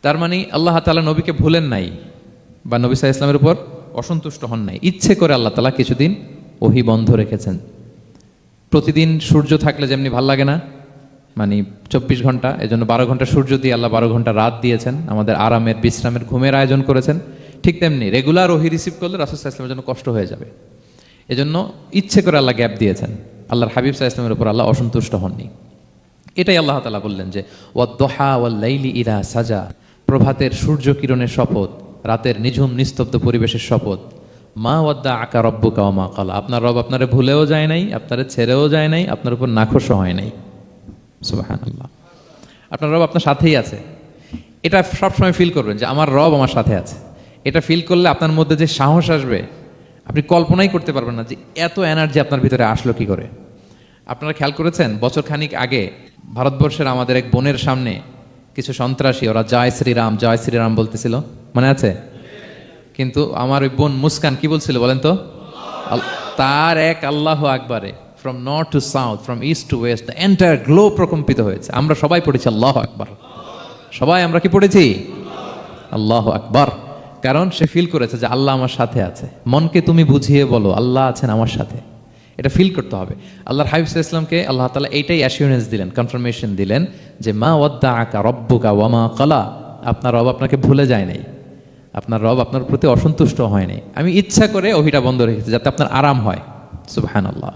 তার মানে আল্লাহ তাআলা নবীকে ভুলেন নাই বা নবী সাল্লাল্লাহু আলাইহি ওয়াসাল্লামের উপর অসন্তুষ্ট হন নাই, ইচ্ছে করে আল্লাহ তাআলা কিছুদিন ওহী বন্ধ রেখেছেন। প্রতিদিন সূর্য থাকলে যেমনি ভাল লাগে না, মানে 24 ঘন্টা, এজন্য 12 ঘন্টা সূর্য দিয়ে আল্লাহ 12 ঘন্টা রাত দিয়েছেন, আমাদের আরামের, বিশ্রামের, ঘুমের আয়োজন করেছেন। ঠিক তেমনি রেগুলার ওহী রিসিভ করলে রাসূল সাল্লাল্লাহু আলাইহি ওয়াসাল্লামের জন্য কষ্ট হয়ে যাবে, এজন্য ইচ্ছে করে আল্লাহ গ্যাপ দিয়েছেন। আল্লাহর হাবিব সাল্লাল্লাহু আলাইহি ওয়াসাল্লামের উপর আল্লাহ অসন্তুষ্ট হননি। এটাই আল্লাহ তাআলা বললেন যে ওয়াদ-দুহা ওয়াল-লাইলি ইযা সাজা, প্রভাতের সূর্য কিরণের শপথ, রাতের নিঝুম নিস্তব্ধ পরিবেশের শপথ। মা ওয়াদ্দাআকা রাব্বুকা ওয়া মা ক্বালা, আপনার রব আপনারে ভুলেও যায় নাই, আপনারে ছেড়েও যায় নাই, আপনার উপর নাখোশও হয় নাই। সুবহানাল্লাহ। আপনার রব আপনার সাথেই আছে, এটা সবসময় ফিল করবেন যে আমার রব আমার সাথে আছে। এটা ফিল করলে আপনার মধ্যে যে সাহস আসবে, আপনি কল্পনাই করতে পারবেন না যে এত এনার্জি আপনার ভিতরে আসলো কি করে। আপনারা খেয়াল করেছেন, বছর খানিক আগে ভারতবর্ষের আমাদের এক বোনের সামনে কিছু সন্ত্রাসী, ওরা জয় শ্রীরাম বলতেছিল, মনে আছে? কিন্তু আমার ওই বোন মুস্কান কি বলছিল বলেন তো? তার এক আল্লাহু আকবারে from north to south, from east to west, the entire globe প্রকম্পিত হয়েছে। আমরা সবাই পড়েছি আল্লাহু আকবার, সবাই আমরা কি পড়েছি? আল্লাহু আকবার। কারণ সে ফিল করেছে যে আল্লাহ আমার সাথে আছে। মনকে তুমি বুঝিয়ে বলো আল্লাহ আছেন আমার সাথে, এটা ফিল করতে হবে। আল্লাহর হাবিব সাল্লাল্লাহু আলাইহি ওয়াসাল্লামকে আল্লাহ তাআলা এইটাই অ্যাসিওরেন্স দিলেন, কনফার্মেশন দিলেন যে মা ওয়াদ্দাআকা রাব্বুকা ওয়া মা ক্বালা, আপনার রব আপনাকে ভুলে যায় নাই, আপনার রব আপনার প্রতি অসন্তুষ্ট হয় নাই। আমি ইচ্ছা করে ওহিটা বন্ধ রেখেছি যাতে আপনার আরাম হয়। সুবহানাল্লাহ।